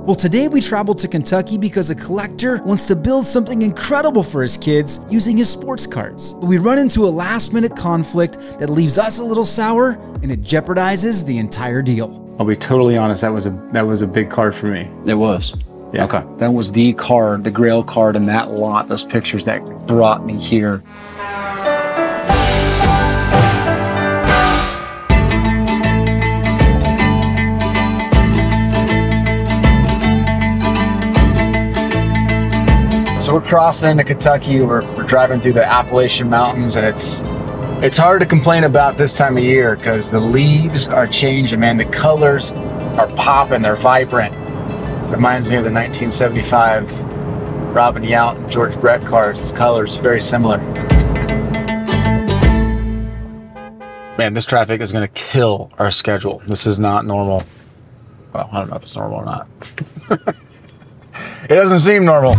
Well, today we traveled to Kentucky because a collector wants to build something incredible for his kids using his sports cards. But we run into a last-minute conflict that leaves us a little sour, and it jeopardizes the entire deal. I'll be totally honest, that was a big card for me. It was. Yeah. Okay. That was the card, the Grail card in that lot, those pictures that brought me here. So we're crossing into Kentucky. We're driving through the Appalachian Mountains, and it's hard to complain about this time of year because the leaves are changing, man. The colors are popping, they're vibrant. Reminds me of the 1975 Robin Yount and George Brett cards. The colors very similar. Man, this traffic is gonna kill our schedule. This is not normal. Well, I don't know if it's normal or not. It doesn't seem normal.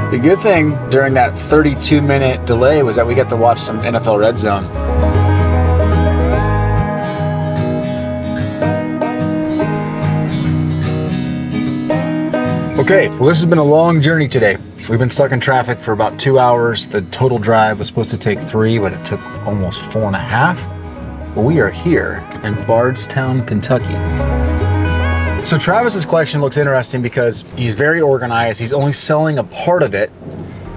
The good thing during that 32-minute delay was that we got to watch some NFL Red Zone. Okay, well, this has been a long journey today. We've been stuck in traffic for about 2 hours. The total drive was supposed to take 3, but it took almost 4.5. Well, we are here in Bardstown, Kentucky. So Travis's collection looks interesting because he's very organized. He's only selling a part of it.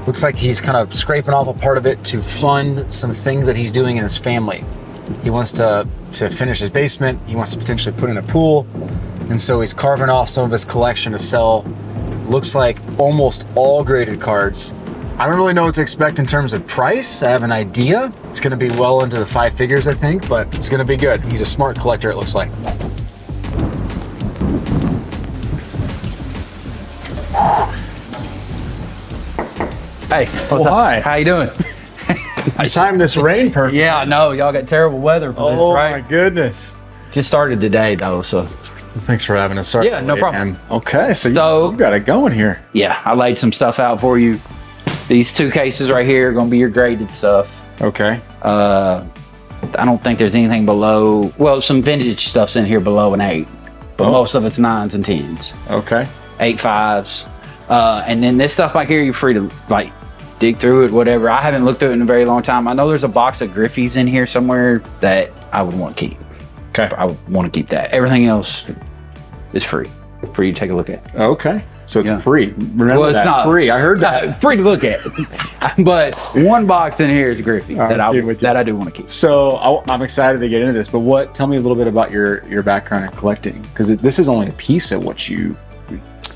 Looks like he's kind of scraping off a part of it to fund some things that he's doing in his family. He wants to finish his basement. He wants to potentially put in a pool. And so he's carving off some of his collection to sell. Looks like almost all graded cards. I don't really know what to expect in terms of price. I have an idea. It's gonna be well into the 5 figures, I think, but it's gonna be good. He's a smart collector, it looks like. Hey, what's up? Hi. How you doing? I timed this rain perfect. Yeah, I know. Y'all got terrible weather for this, right? Oh my goodness. Just started today though, so. Thanks for having us. Sorry. Yeah, no problem. Okay, so you got it going here. Yeah, I laid some stuff out for you. These 2 cases right here are gonna be your graded stuff. Okay. I don't think there's anything below, well, some vintage stuff's in here below an 8, but most of it's 9s and 10s. Okay. 8 5s. And then this stuff back here, you're free to like dig through it, whatever. I haven't looked through it in a very long time. I know there's a box of Griffies in here somewhere that I would want to keep. Okay. I would want to keep that. Everything else is free for you to take a look at. Okay. So it's free. Remember, well, it's not free. I heard that. Free to look at. But one box in here is Griffies that I do want to keep. So I'm excited to get into this, but tell me a little bit about your background in collecting, because this is only a piece of what you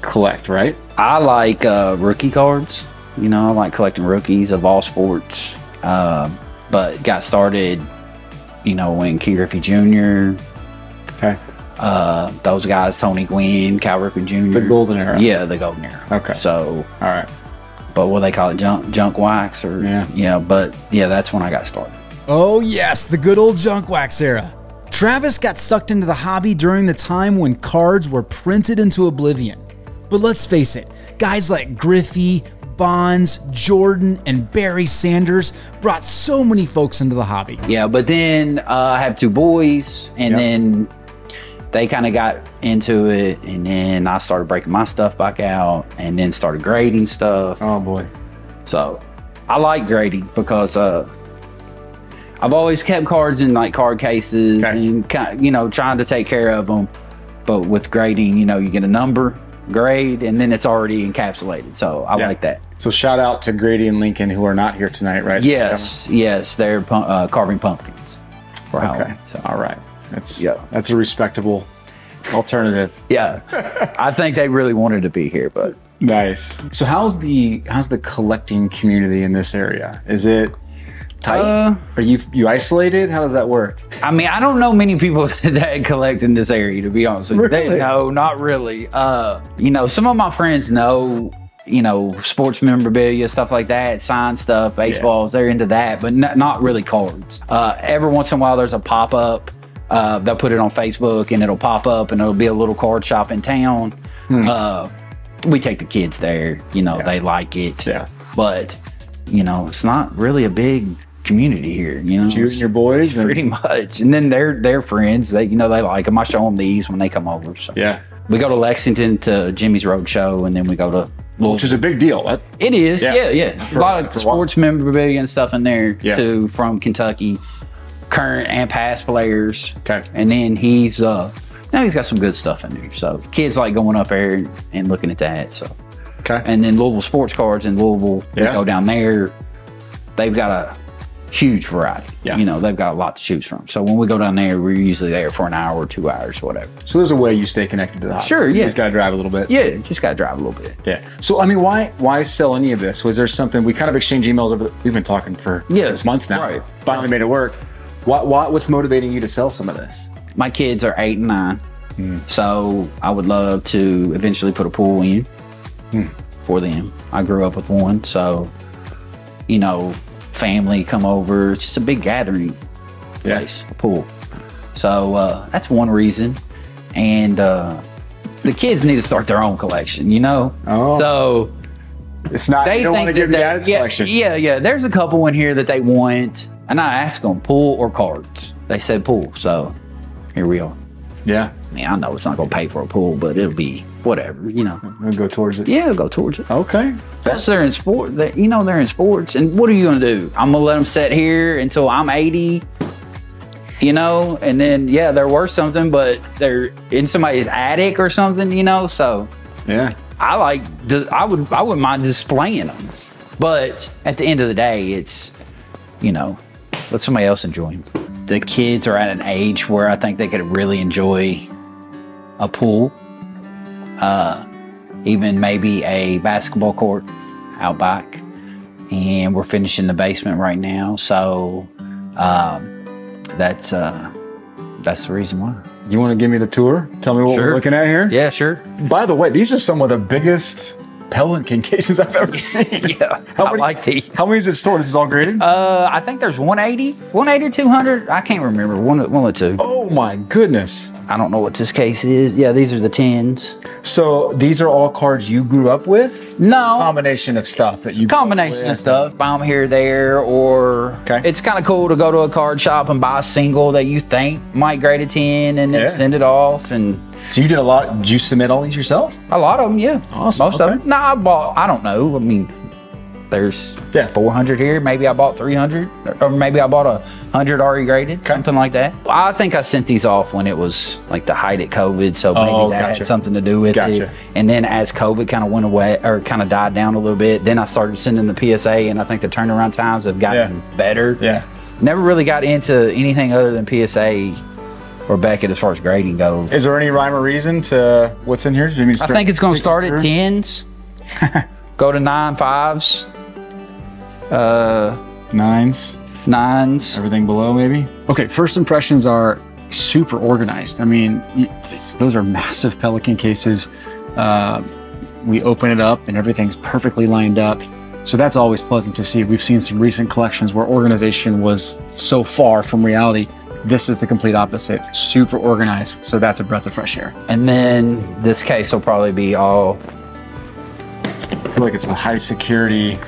collect, right? I like rookie cards. You know, I like collecting rookies of all sports. But got started, you know, when King Griffey Jr. Okay. Those guys, Tony Gwynn, Cal Ripken Jr. The golden era. Yeah, the golden era. Okay. So, all right. But what they call it, junk wax, or but yeah, that's when I got started. Oh yes, the good old junk wax era. Travis got sucked into the hobby during the time when cards were printed into oblivion. But let's face it, guys like Griffey, Bonds, Jordan, and Barry Sanders brought so many folks into the hobby. Yeah, but then I have 2 boys, and then they kind of got into it, and then I started breaking my stuff back out, and then started grading stuff. Oh boy. So I like grading because I've always kept cards in like card cases and kind of, you know, trying to take care of them. But with grading, you know, you get a number, grade, and then it's already encapsulated. So I like that. So shout out to Grady and Lincoln, who are not here tonight, right? Yes, yes, they're carving pumpkins for Halloween. So. All right. That's a respectable alternative. Yeah, I think they really wanted to be here, but nice. So how's the collecting community in this area? Is it tight? Are you isolated? How does that work? I mean, I don't know many people that collect in this area, to be honest with you. Really? No, not really. You know, some of my friends know, you know, sports memorabilia, stuff like that, signed stuff, baseballs, they're into that, but not really cards. Every once in a while there's a pop-up. They'll put it on Facebook and it'll pop up and it'll be a little card shop in town. We take the kids there, you know, they like it. Yeah. But, you know, it's not really a big community here, you know. You and your boys, and, Pretty much. And then their friends, they they like them. I show them these when they come over. So yeah, we go to Lexington to Jimmy's Road Show, and then we go to Louisville. which is a big deal. It is, Yeah. yeah. A lot of sports memorabilia and stuff in there Yeah. too from Kentucky, current and past players. Okay. And then he's now he's got some good stuff in there. So kids like going up there and looking at that. So Okay. and then Louisville Sports Cards in Louisville, we Yeah. go down there. They've got a huge variety. Yeah. You know, they've got a lot to choose from. So when we go down there, we're usually there for an hour or 2 hours, whatever. So there's a way you stay connected to the hobby. Sure, You yeah. just got to drive a little bit. Yeah, just got to drive a little bit. Yeah. So I mean, why sell any of this? Was there something we kind of exchanged emails over? We've been talking for 6 months now. Right. Finally made it work. What's motivating you to sell some of this? My kids are 8 and 9, so I would love to eventually put a pool in for them. I grew up with one, so you know, family come over. It's just a big gathering place, a pool. So that's one reason, and the kids need to start their own collection. You know, so It's not. they You don't want to think give that the added collection. yeah. There's a couple in here that they want, and I asked them pool or cards. They said pool, so here we are. Yeah. I mean, I know it's not gonna pay for a pool, but it'll be whatever, you know. We'll go towards it. Yeah, go towards it. Okay. Plus, they're in sport. They're in sports, and what are you gonna do? I'm gonna let them sit here until I'm 80, you know, and then they're worth something, but they're in somebody's attic or something, you know. So Yeah. I wouldn't mind displaying them, but at the end of the day, it's, you know, let somebody else enjoy them. The kids are at an age where I think they could really enjoy a pool, even maybe a basketball court out back, and we're finishing the basement right now, so that's the reason why. You want to give me the tour? Tell me what Sure. we're looking at here? Yeah, sure. By the way, these are some of the biggest pelican cases I've ever seen. Yeah, How I many- like these. How many is it stored? This is all graded? I think there's 180 or 200. I can't remember. One or two. Oh my goodness. I don't know what this case is. Yeah, these are the 10s. So these are all cards you grew up with? No. Combination of stuff that you grew up Combination of with. stuff. Buy them here, there, or Okay. it's kind of cool to go to a card shop and buy a single that you think might grade a 10 and then Yeah. send it off. And So you did a lot. Did you submit all these yourself? a lot of them, yeah. Awesome, Most okay. of them. No, I don't know. I mean, there's 400 here. Maybe I bought 300, or maybe I bought 100 already graded, something like that. I think I sent these off when it was like the height of COVID, so maybe that gotcha. had something to do with Gotcha. it. And then as COVID kind of went away or kind of died down a little bit, then I started sending the PSA, and I think the turnaround times have gotten better. Yeah. Never really got into anything other than PSA or Beckett as far as grading goes. Is there any rhyme or reason to what's in here? Do you mean to I think it's going to start at through? 10s, go to 9 5s, Nines. 9s. Everything below, maybe? Okay, first impressions are super organized. I mean, those are massive Pelican cases. We open it up and everything's perfectly lined up. So that's always pleasant to see. We've seen some recent collections where organization was so far from reality. This is the complete opposite. Super organized. So that's a breath of fresh air. And then this case will probably be all, I feel like it's a high security.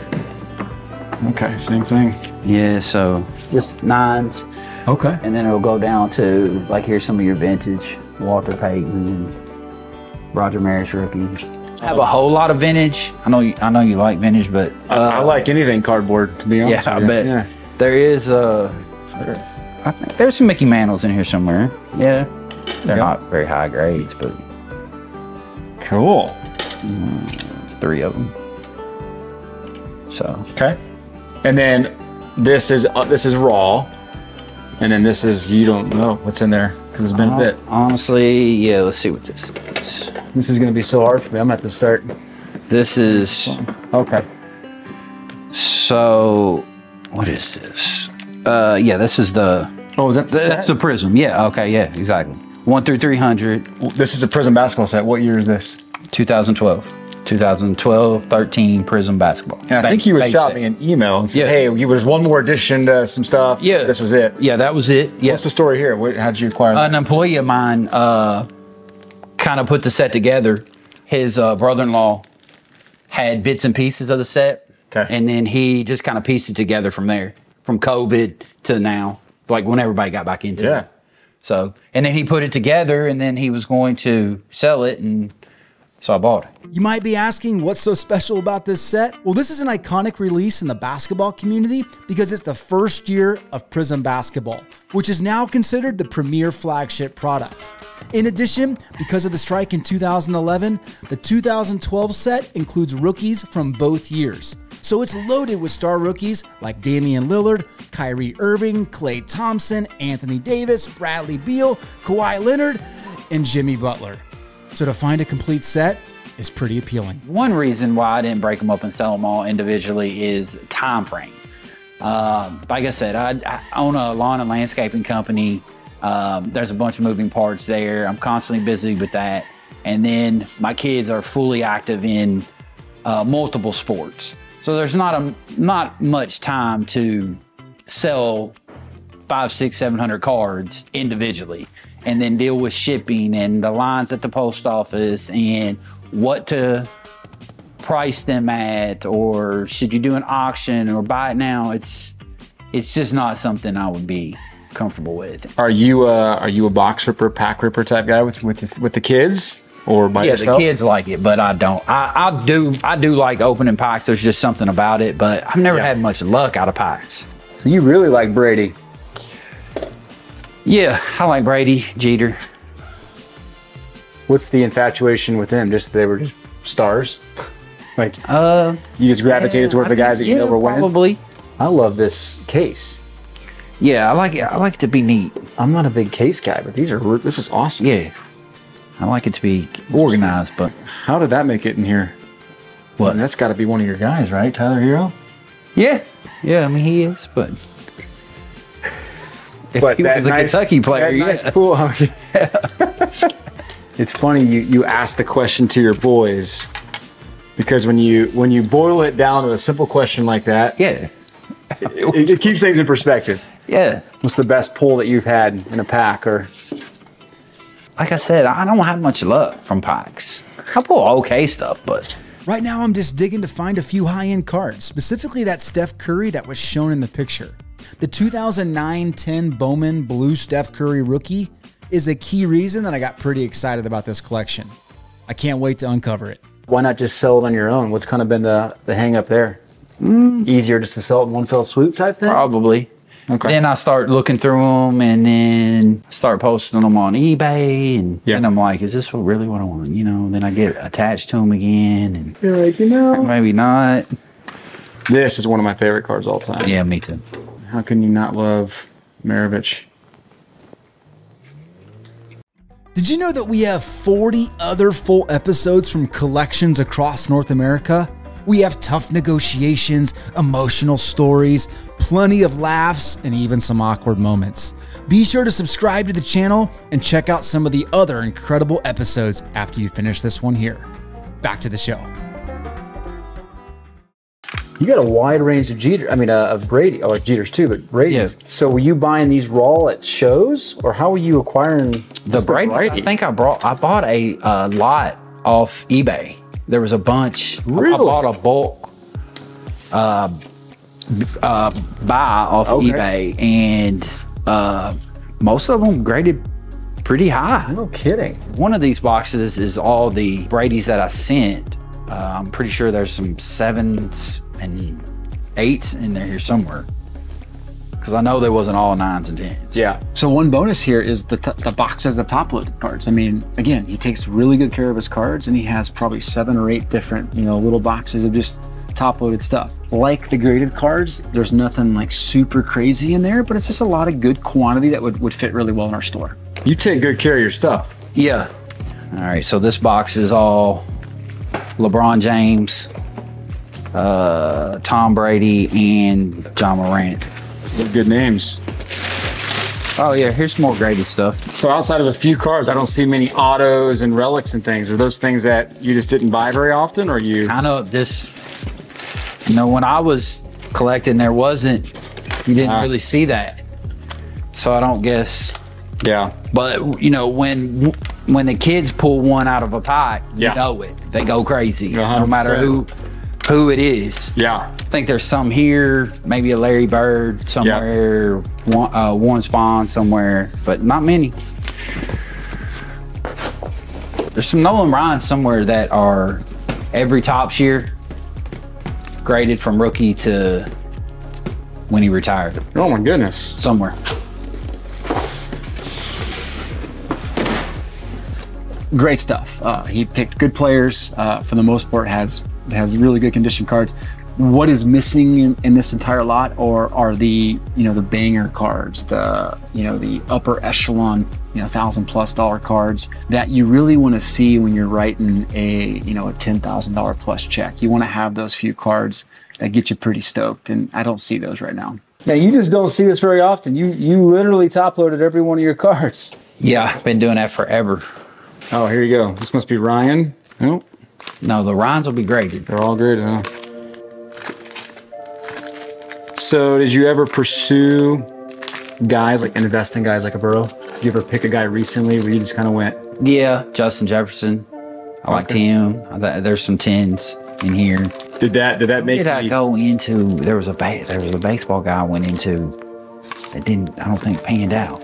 Okay, same thing. yeah, so just 9s. Okay. And then it'll go down to, like, here's some of your vintage, Walter Payton, Roger Maris rookies. I have a whole lot of vintage. I know you like vintage, but I like anything cardboard, to be honest yeah, I with you. bet there is I think there's some Mickey Mantles in here somewhere. Yeah, they're not very high grades, but Cool. 3 of them. So Okay. And then this is raw. And then this is, you don't know what's in there because it's been a bit. honestly, yeah. Let's see what this is. This is going to be so hard for me. I'm at the start. This is Okay. so. What is this? Yeah, this is the. Oh, is that the That's set? the Prism. Yeah. Okay. Yeah. Exactly. 1 through 300. This is a Prism basketball set. What year is this? 2012. 2012, 13 Prism basketball. And I think you would shot me an email and said, Yeah. hey, there's one more addition to some stuff. Yeah. This was it. Yeah, that was it. Yeah. What's the story here? How'd you acquire that? An employee of mine kind of put the set together. His brother-in-law had bits and pieces of the set. Okay. And then he just kind of pieced it together from there. from COVID to now, like when everybody got back into it. So, and then he put it together, and then he was going to sell it, and so I bought it. You might be asking, what's so special about this set? Well, this is an iconic release in the basketball community because it's the first year of Prism Basketball, which is now considered the premier flagship product. In addition, because of the strike in 2011, the 2012 set includes rookies from both years. So it's loaded with star rookies like Damian Lillard, Kyrie Irving, Klay Thompson, Anthony Davis, Bradley Beal, Kawhi Leonard, and Jimmy Butler. So to find a complete set is pretty appealing. One reason why I didn't break them up and sell them all individually is time frame. Like I said, I own a lawn and landscaping company. There's a bunch of moving parts there. I'm constantly busy with that. And then my kids are fully active in multiple sports. So there's not much time to sell 500, 600, 700 cards individually, and then deal with shipping and the lines at the post office and what to price them at, or should you do an auction or buy it now? It's just not something I would be comfortable with. Are you a box ripper, pack ripper type guy with the kids, or by yourself? The kids like it, but I don't. I do like opening packs. There's just something about it, but I've never had much luck out of packs. So you really like Brady? Yeah, I like Brady, Jeter. What's the infatuation with them? Just they were just stars? Like, you just gravitated towards the guys that you know were winning? Probably. I love this case. Yeah, I like it. I like it to be neat. I'm not a big case guy, but this is awesome. Yeah, I like it to be organized. But how did that make it in here? What? I mean, that's got to be one of your guys, right? Tyler Hero? Yeah. I mean, he is, but if he was a Kentucky player, nice pool. It's funny you ask the question to your boys, because when you boil it down to a simple question like that, it keeps things in perspective. Yeah. What's the best pull that you've had in a pack? Or, like I said, I don't have much luck from packs. I pull okay stuff, but right now I'm just digging to find a few high-end cards, specifically that Steph Curry that was shown in the picture. The 2009-10 Bowman Blue Steph Curry rookie is a key reason that I got pretty excited about this collection. I can't wait to uncover it. Why not just sell it on your own? What's kind of been the hang up there? Easier just to sell it in one fell swoop type thing? Probably. Okay. Then I start looking through them, and then start posting them on eBay, and then I'm like, is this really what I want? You know, then I get attached to them again, and you're like, maybe not. This is one of my favorite cards all time. Yeah, me too. How can you not love Maravich? Did you know that we have 40 other full episodes from collections across North America? We have tough negotiations, emotional stories, plenty of laughs, and even some awkward moments. Be sure to subscribe to the channel and check out some of the other incredible episodes after you finish this one here. Back to the show. You got a wide range of of Brady, or Jeters too, but Brady's. Yeah. So were you buying these raw at shows, or how were you acquiring the Brady? I think I bought a lot off eBay. There was a bunch. Really? I bought a bulk buy off eBay, and most of them graded pretty high. No kidding. One of these boxes is all the Brady's that I sent. I'm pretty sure there's some 7s and 8s in there here somewhere, because I know there wasn't all 9s and 10s. Yeah. So one bonus here is the box has the top-loaded cards. I mean, again, he takes really good care of his cards, and he has probably 7 or 8 different, little boxes of just top-loaded stuff. Like the graded cards, there's nothing like super crazy in there, but it's just a lot of good quantity that would fit really well in our store. You take good care of your stuff. Yeah. All right, so this box is all LeBron James, Tom Brady, and John Morant. Good names. Oh yeah, here's more graded stuff. So outside of a few cards, I don't see many autos and relics and things. Are those things that you just didn't buy very often, or you? Kind of just, when I was collecting, you didn't really see that. So I don't guess. Yeah. But when the kids pull one out of a pack, you know it. They go crazy. 100%. No matter who it is. Yeah. I think there's some here, maybe a Larry Bird somewhere, Warren Spahn somewhere, but not many. There's some Nolan Ryan somewhere that are every Topps year graded from rookie to when he retired. Oh my goodness. Somewhere. Great stuff. He picked good players. For the most part, has really good condition cards. What is missing in this entire lot, or are the the banger cards, the upper echelon, $1,000+ cards that you really want to see when you're writing a $10,000 plus check. You want to have those few cards that get you pretty stoked, and I don't see those right now. Now you just don't see this very often. You literally top loaded every one of your cards. Yeah, I've been doing that forever. Oh, here you go. This must be Ryan. Nope. No, the Ryans will be graded. They're all graded, huh? So did you ever pursue guys, like investing guys like a Burrow? Did you ever pick a guy recently where you just kind of went? Yeah, Justin Jefferson. I liked him. There's some 10s in here. Did that make Did I go into? There was a baseball guy I went into that didn't. I don't think panned out.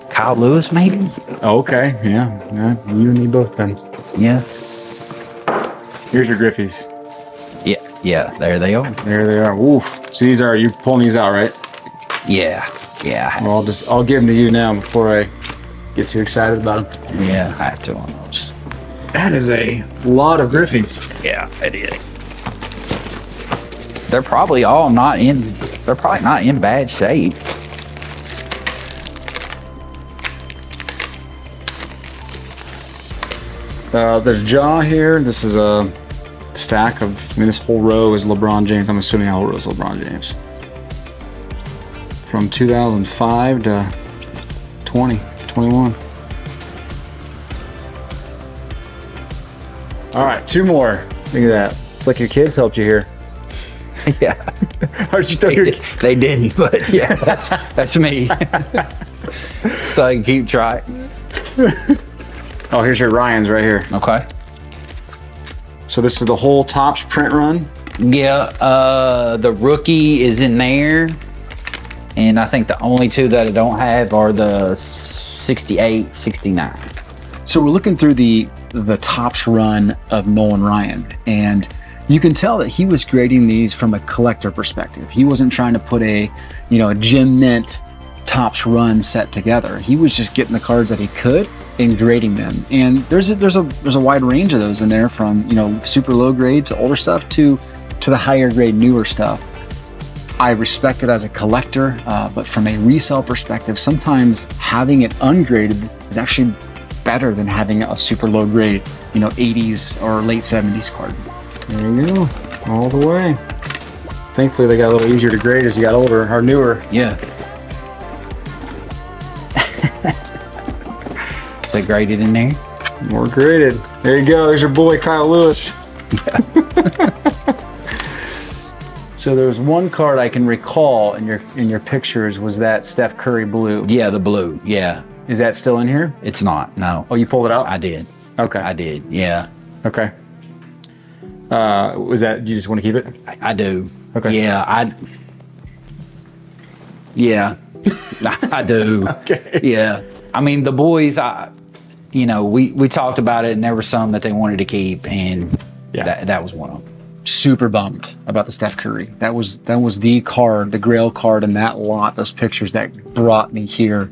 Kyle Lewis, maybe. Oh, okay, yeah, you and me both then. Yeah. Here's your Griffies. Yeah. There they are. There they are. Oof. So you're pulling these out, right? Yeah. Well, I'll give them to you now before I get too excited about them. Yeah, I have to on those. That is a lot of Griffies. Yeah, it is. They're probably all not in. They're probably not in bad shape. There's Jaw here. This is a stack of, this whole row is LeBron James. I'm assuming the whole row is LeBron James. From 2005 to 2021. All right, two more. Look at that. It's like your kids helped you here. Yeah. How did you throw your... They didn't, but yeah, that's me. So I can keep trying. Oh, here's your Ryans right here. Okay. So this is the whole Topps print run? Yeah, the rookie is in there. And I think the only two that I don't have are the 68, 69. So we're looking through the Topps run of Nolan Ryan, and you can tell that he was grading these from a collector perspective. He wasn't trying to put a Gem Mint Topps run set together. He was just getting the cards that he could and grading them. And there's a wide range of those in there, from super low grade to older stuff to the higher grade newer stuff. I respect it as a collector, but from a resale perspective, sometimes having it ungraded is actually better than having a super low grade 80s or late 70s card. There you go, all the way. Thankfully they got a little easier to grade as you got older, or newer. Yeah. Is it graded in there? More graded. There you go. There's your boy Kyle Lewis. Yeah. So there was one card I can recall in your pictures, was that Steph Curry blue. Yeah, the blue. Yeah. Is that still in here? It's not. No. Oh, you pulled it out? I did. Okay. I did. Yeah. Okay. Was that, you just want to keep it? I do. Okay. Yeah. Yeah. I do. Okay. Yeah. I mean, the boys, we talked about it, and there were some that they wanted to keep, and that was one of them. Super bummed about the Steph Curry. That was the card, the Grail card in that lot, those pictures that brought me here.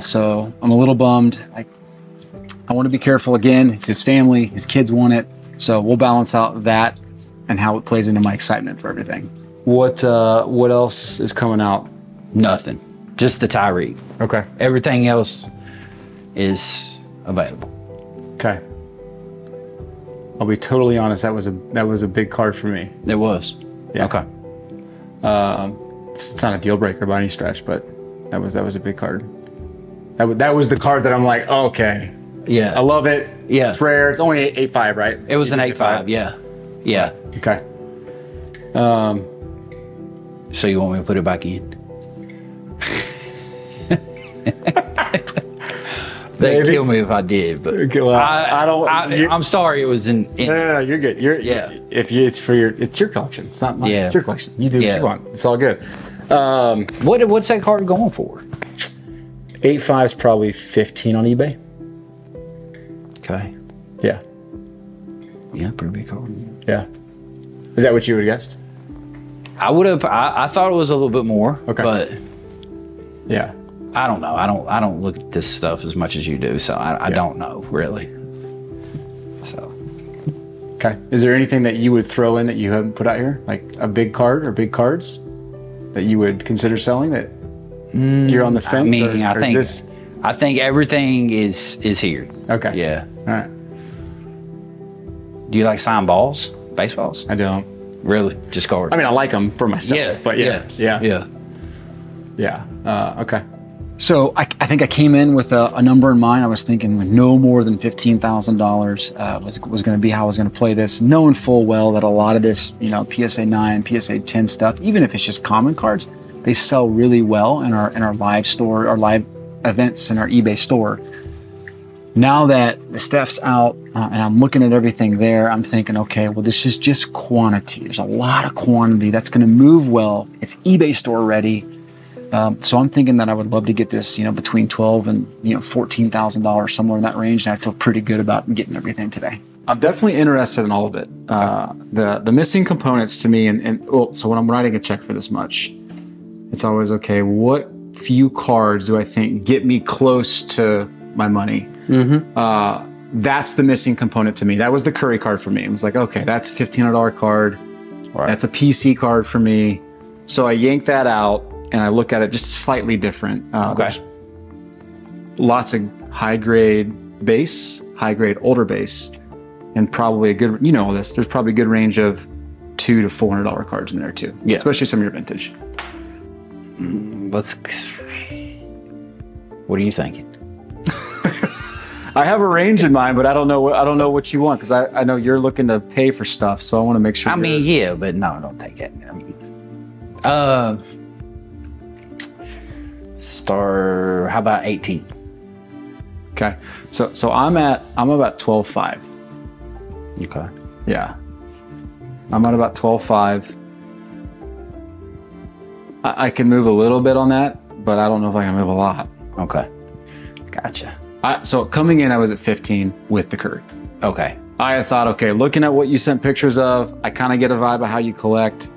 So I'm a little bummed. I want to be careful again. It's his family, his kids want it. So we'll balance out that and how it plays into my excitement for everything. What else is coming out? Nothing. Just the Tyreek. Okay. Everything else is available. Okay. I'll be totally honest. That was a big card for me. It was. Yeah. Okay. It's not a deal breaker by any stretch, but that was a big card. That was the card that I'm like, oh, okay. Yeah. I love it. Yeah. It's rare. It's only 8.5, right? It was an 8.5. Yeah. Yeah. Okay. So you want me to put it back in? They'd kill me if I did, but Okay, well, I don't. I'm sorry it was in No, you're good. It's your collection. It's not mine. Yeah. It's your collection. You do what you want. It's all good. What's that card going for? 8.5 is probably 15 on eBay. Okay. Yeah. Yeah, pretty big card. Yeah. Is that what you would have guessed? I would have. I thought it was a little bit more. Okay. But Yeah. I don't know. I don't look at this stuff as much as you do, so I don't know really. So. Okay. Is there anything that you would throw in that you haven't put out here, like a big card or big cards, that you would consider selling? That you're on the fence. I mean, or I think everything is here. Okay. Yeah. All right. Do you like signed balls, baseballs? I don't. Really? Just cards? I mean, I like them for myself. Yeah. But yeah. Okay. So I think I came in with a number in mind. I was thinking no more than $15,000 was going to be how I was going to play this, knowing full well that a lot of this, PSA 9, PSA 10 stuff, even if it's just common cards, they sell really well in our live store, our live events in our eBay store. Now that the stuff's out and I'm looking at everything there, I'm thinking, okay, well, this is just quantity. There's a lot of quantity that's going to move well. It's eBay store ready. So I'm thinking that I would love to get this, between $12,000 and $14,000, somewhere in that range. And I feel pretty good about getting everything today. I'm definitely interested in all of it. The missing components to me, so when I'm writing a check for this much, it's always, okay, what few cards do I think get me close to my money? That's the missing component to me. That was the Curry card for me. It was like, okay, that's a $1,500 card. Right. That's a PC card for me. So I yank that out and I look at it just slightly different. There's lots of high grade base, high grade older base, and probably a good, there's probably a good range of $200 to $400 cards in there too. Yeah. Especially some of your vintage. What are you thinking? I have a range in mind, but I don't know what you want, because I know you're looking to pay for stuff, so I want to make sure. I mean, yeah, but no, don't take it. I mean, how about 18? Okay, so I'm about 12.5. Okay. Yeah, I'm at about 12.5. I can move a little bit on that, but I don't know if I can move a lot. Okay. Gotcha. So coming in, I was at 15 with the Curry. Okay. I thought, okay, looking at what you sent pictures of, I kind of get a vibe of how you collect.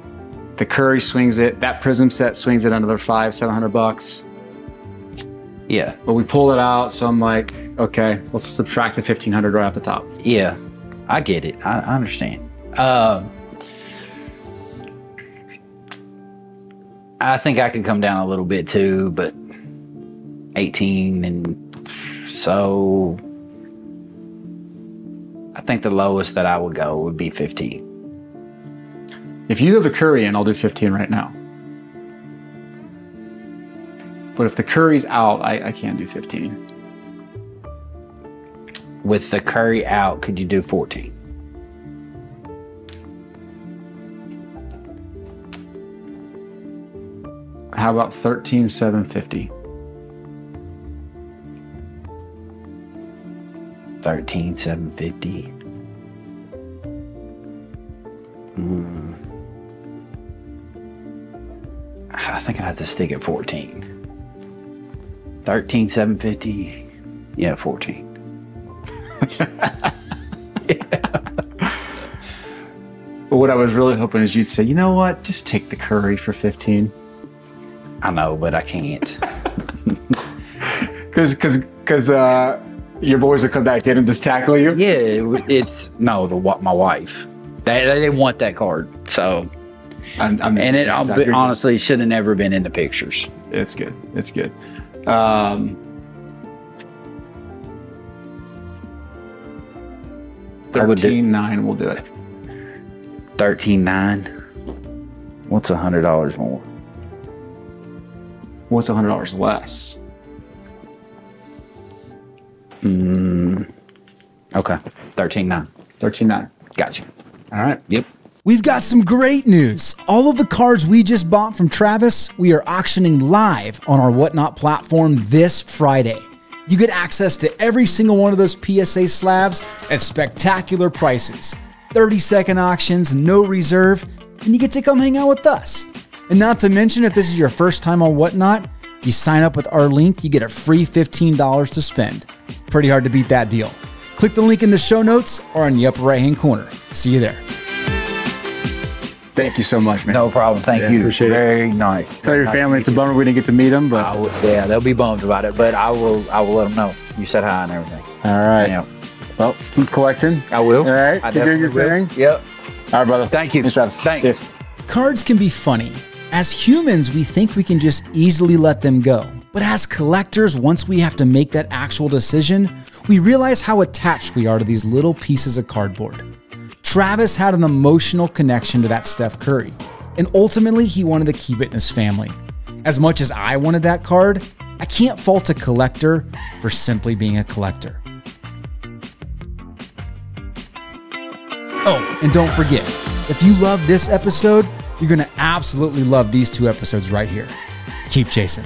The Curry swings it. That Prism set swings it another $500-700. Yeah. But we pull it out, so I'm like, okay, let's subtract the $1,500 right off the top. Yeah. I get it. I understand. I think I could come down a little bit too, but 18, and so I think the lowest that I would go would be 15. If you have the Curry in, I'll do 15 right now. But if the Curry's out, I can't do 15. With the Curry out, could you do 14? How about 13,750? 13,750. I think I have to stick at 14. 13,750. Yeah, 14. But what I was really hoping is you'd say, you know what, just take the Curry for 15. I know, but I can't. Because your boys will come back in and just tackle you? Yeah, it's no, my wife. They want that card, so. Honestly, should have never been in the pictures. It's good. It's good. 13.9 will do it. 13.9. What's $100 more? What's $100 less? Okay. 13.9. 13.9. Gotcha. All right. Yep. We've got some great news. All of the cards we just bought from Travis, we are auctioning live on our Whatnot platform this Friday. You get access to every single one of those PSA slabs at spectacular prices. 30-second auctions, no reserve, and you get to come hang out with us. And not to mention, if this is your first time on Whatnot, you sign up with our link, you get a free $15 to spend. Pretty hard to beat that deal. Click the link in the show notes or in the upper right-hand corner. See you there. Thank you so much, man. No problem. Thank you. Appreciate it. Very nice. Tell your family it's a bummer we didn't get to meet them, but Yeah, they'll be bummed about it, but I will let them know you said hi and everything. all right. Yeah. Well, keep collecting. I will. All right. I Keep doing your definitely will. thing. Yep. All right, brother. Thank you. Thanks, Travis. Thanks. Yeah. Cards can be funny. As humans, we think we can just easily let them go. But as collectors, once we have to make that actual decision, we realize how attached we are to these little pieces of cardboard. Travis had an emotional connection to that Steph Curry, and ultimately he wanted to keep it in his family. As much as I wanted that card, I can't fault a collector for simply being a collector. Oh, and don't forget, if you love this episode, you're going to absolutely love these 2 episodes right here. Keep chasing.